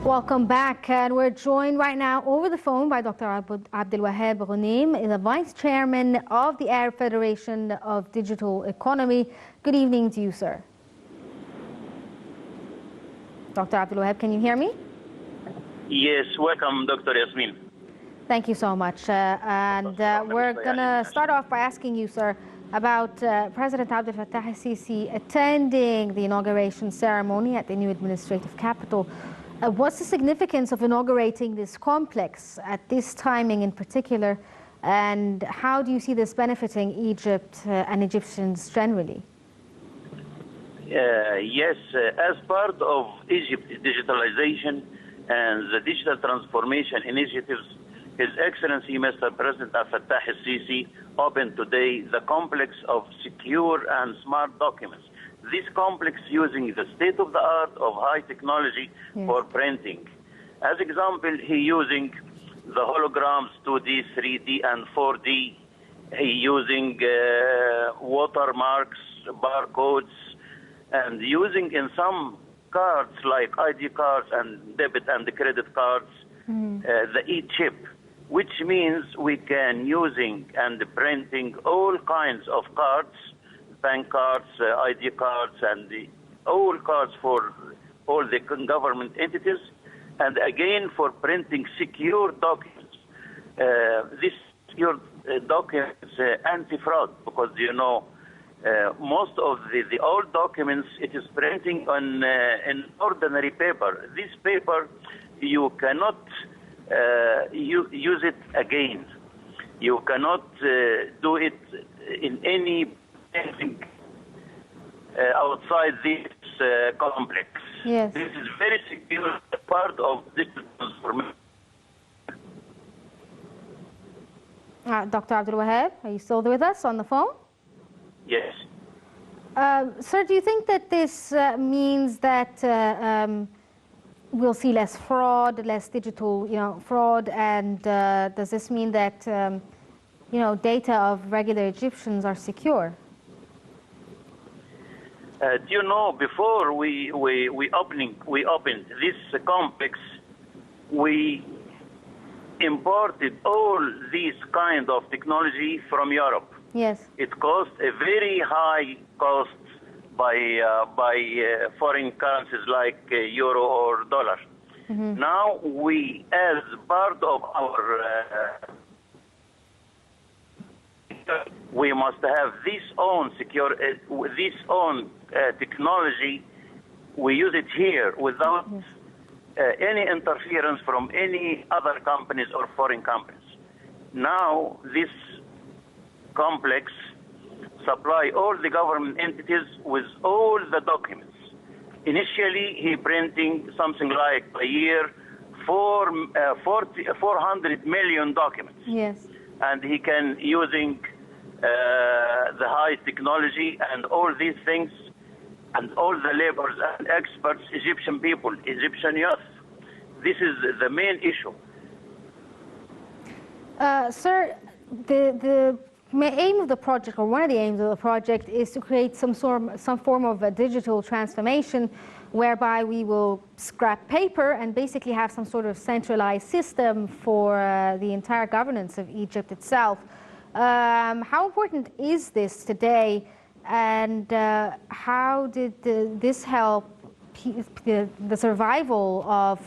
Welcome back, and we're joined right now over the phone by Dr. Abdel Wahab Ghoneim, the Vice Chairman of the Arab Federation of Digital Economy. Good evening to you, sir. Dr. Abdel Wahab, can you hear me? Yes, welcome, Dr. Yasmin. Thank you so much. We're going to start off by asking you, sir, about President Abdel Fattah al-Sisi attending the inauguration ceremony at the new administrative capital. What's the significance of inaugurating this complex at this timing in particular, and how do you see this benefiting Egypt and Egyptians generally? Yes, as part of Egypt's digitalization and the digital transformation initiatives, His Excellency Mr. President Abdel Fattah al-Sisi opened today the complex of secure and smart documents. This complex using the state-of-the-art of high technology for printing. As example, he using the holograms 2D, 3D, and 4D. He using watermarks, barcodes, and using in some cards like ID cards and debit and credit cards, the e-chip, which means we can using and printing all kinds of cards, bank cards, ID cards, and all cards for all the government entities, and again for printing secure documents. This secure documents anti-fraud, because you know most of the old documents, it is printing on in ordinary paper. This paper you cannot use it again. You cannot do it in any outside this complex. Yes. This is very secure part of this transformation. Dr. Abdel Wahab, are you still with us on the phone? Yes. Sir, do you think that this means that we'll see less fraud, less digital, fraud, and does this mean that data of regular Egyptians are secure? Do you know, before we opened this complex, we imported all these kind of technology from Europe. Yes. It cost a very high cost by foreign currencies like euro or dollar. Now we, as part of our we must have this own secure, this own technology. We use it here without any interference from any other companies or foreign companies. Now this complex supply all the government entities with all the documents. Initially, he printing something like a year 400 million documents. Yes. And he can using the high technology and all these things and all the laborers and experts, Egyptian people, Egyptian youth. This is the main issue. Sir, the aim of the project, or one of the aims of the project, is to create some form of a digital transformation whereby we will scrap paper and basically have some sort of centralized system for the entire governance of Egypt itself. How important is this today, and how did this help the survival of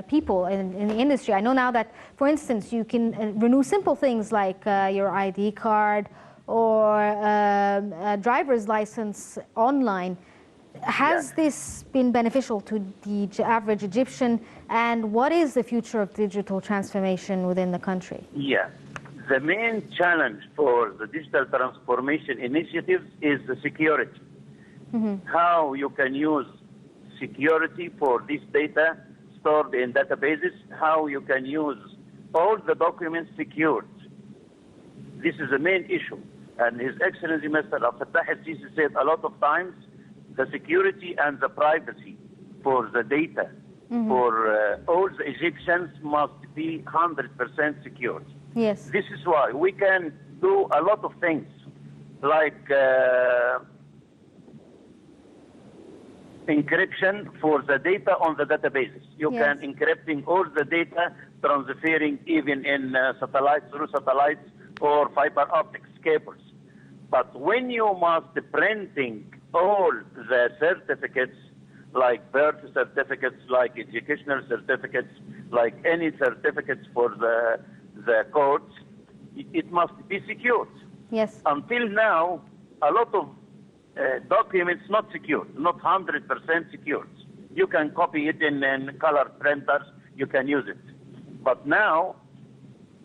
people in the industry? I know now that, for instance, you can renew simple things like your ID card or a driver's license online. Has this been beneficial to the average Egyptian, and what is the future of digital transformation within the country? Yeah. The main challenge for the digital transformation initiatives is the security. How you can use security for this data stored in databases, how you can use all the documents secured. This is the main issue. And His Excellency Mr. Abdel Fattah al-Sisi said a lot of times, the security and the privacy for the data for all the Egyptians must be 100% secured. Yes. This is why we can do a lot of things, like encryption for the data on the databases. You Yes. can encrypting all the data, transferring even in satellites, through satellites or fiber optics cables. But when you must printing all the certificates, like birth certificates, like educational certificates, like any certificates for the courts, it must be secured. Yes. Until now, a lot of documents not secured, not 100% secured. You can copy it in color printers, you can use it. But now,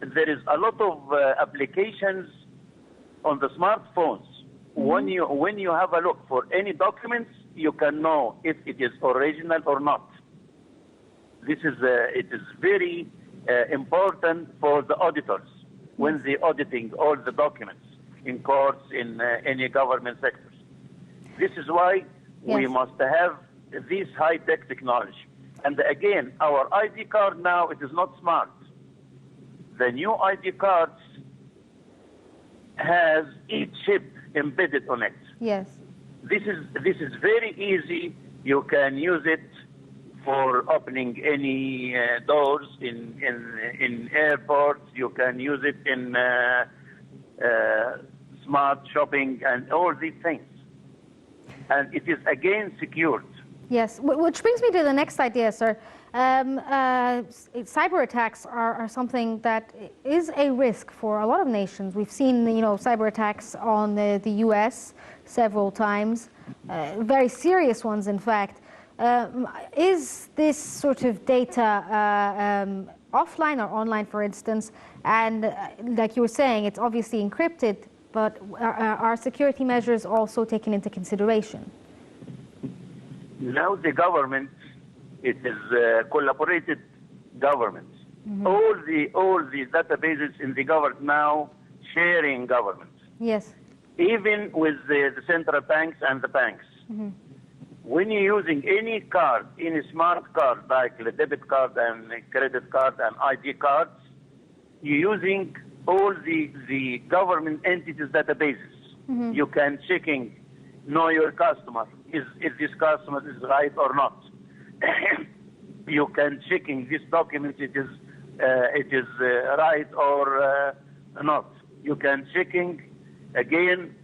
there is a lot of applications on the smartphones. Mm-hmm. When you have a look for any documents, you can know if it is original or not. This is it is very important for the auditors when they auditing all the documents in courts, in any government sectors. This is why we Yes. must have this high-tech technology. And again, our ID card now, it is not smart. The new ID cards has each chip embedded on it. Yes. This is very easy. You can use it for opening any doors in airports. You can use it in smart shopping and all these things. And it is again secured. Yes, which brings me to the next idea, sir. Cyber attacks are something that is a risk for a lot of nations. We've seen, cyber attacks on the U.S. several times, very serious ones, in fact. Is this sort of data offline or online, for instance? And like you were saying, it's obviously encrypted, but are security measures also taken into consideration? Now the government, it is collaborated government. Mm-hmm. All the databases in the government now sharing government. Yes. Even with the central banks and the banks. Mm-hmm. When you're using any card, any smart card like the debit card and credit card and ID cards, you're using all the government entities databases. Mm-hmm. You can checking, know your customer. Is this customer is right or not? You can checking this document it is right or not. You can checking again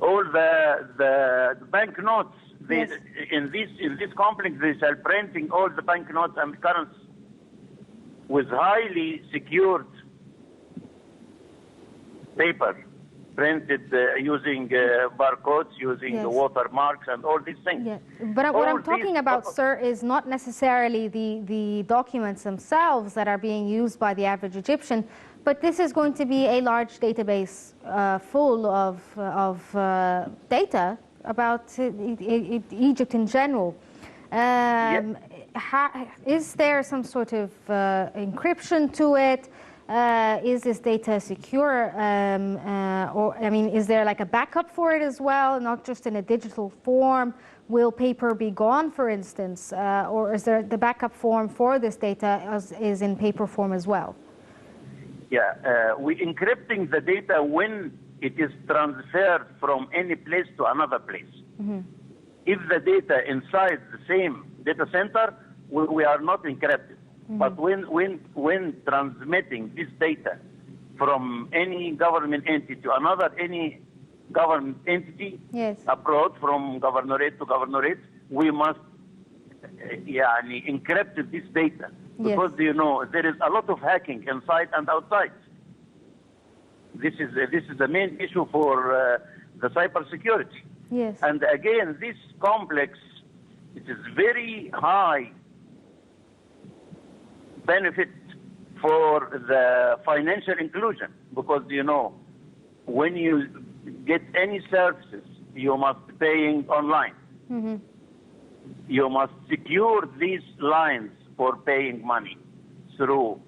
all the banknotes. Yes. In this complex they are printing all the banknotes and currency with highly secured paper, printed using barcodes, using Yes. watermarks and all these things. Yeah. But what I'm All talking these- about, sir, is not necessarily the documents themselves that are being used by the average Egyptian, but this is going to be a large database full of data about Egypt in general. Is there some sort of encryption to it? Is this data secure? Is there like a backup for it as well, not just in a digital form? Will paper be gone, for instance? Or is there the backup form for this data is in paper form as well? Yeah, we encrypting the data when it is transferred from any place to another place. Mm-hmm. If the data inside the same data center, we are not encrypted. Mm-hmm. But when transmitting this data from any government entity to another any government entity, Yes. abroad from governorate to governorate, we must encrypt this data. Yes. Because there is a lot of hacking inside and outside. This is the main issue for the cybersecurity. Yes. And again, this complex, it is very high benefit for the financial inclusion because when you get any services, you must be paying online. Mm-hmm. You must secure these lines for paying money through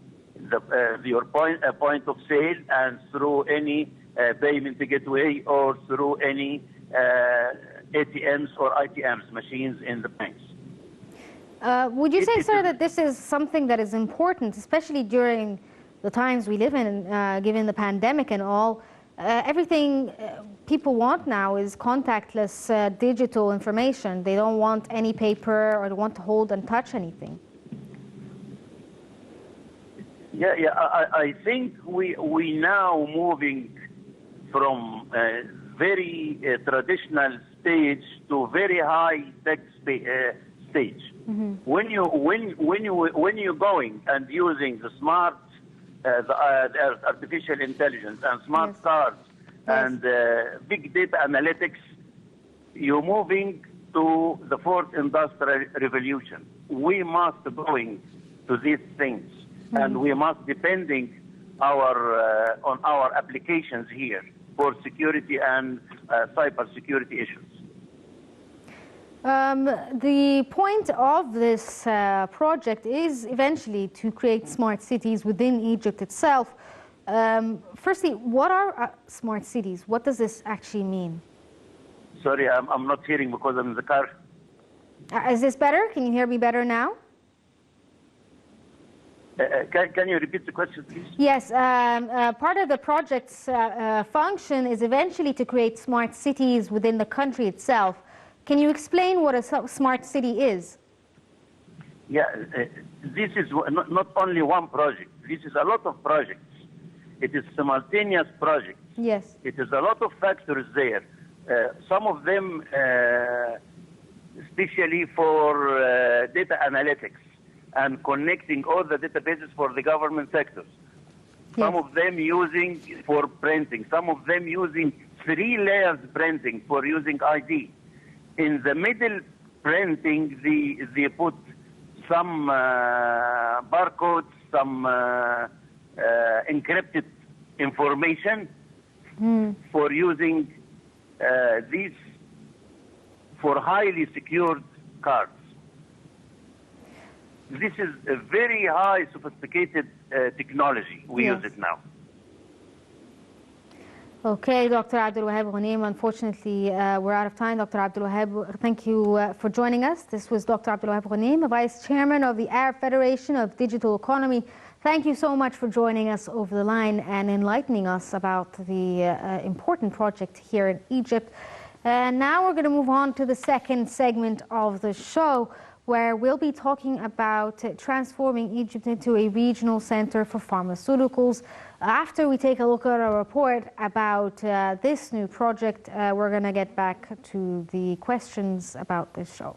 your point of sale and through any payment gateway or through any ATMs or ITMs, machines in the banks. Would you say, sir, that this is something that is important, especially during the times we live in, given the pandemic and all? everything people want now is contactless digital information. They don't want any paper or they want to hold and touch anything. I think we now moving from a very traditional stage to very high tech stage. Mm-hmm. When you're going and using the smart, the artificial intelligence and smart yes. cards yes. and big data analytics, you're moving to the fourth industrial revolution. We must going to these things. Mm-hmm. And we must depending on our applications here for security and cyber security issues. The point of this project is eventually to create smart cities within Egypt itself. Firstly, what are smart cities? What does this actually mean? Sorry, I'm not hearing because I'm in the car. Is this better? Can you hear me better now? Can you repeat the question, please? Yes. Part of the project's function is eventually to create smart cities within the country itself. Can you explain what a smart city is? Yeah, this is not only one project. This is a lot of projects. It is simultaneous projects. Yes. It is a lot of factors there. Some of them, especially for data analytics and connecting all the databases for the government sectors. Yes. Some of them using for printing. Some of them using 3 layers printing for using ID. In the middle printing, they put some barcodes, some encrypted information for using these for highly secured cards. This is a very high sophisticated technology. We yes. use it now. Okay, Dr. Abdel Wahab Ghoneim, unfortunately we're out of time. Dr. Abdel Wahab, thank you for joining us. This was Dr. Abdel Wahab Ghoneim, Vice Chairman of the Arab Federation of Digital Economy. Thank you so much for joining us over the line and enlightening us about the important project here in Egypt. And now we're going to move on to the second segment of the show, where we'll be talking about transforming Egypt into a regional center for pharmaceuticals. After we take a look at a report about this new project, we're going to get back to the questions about this show.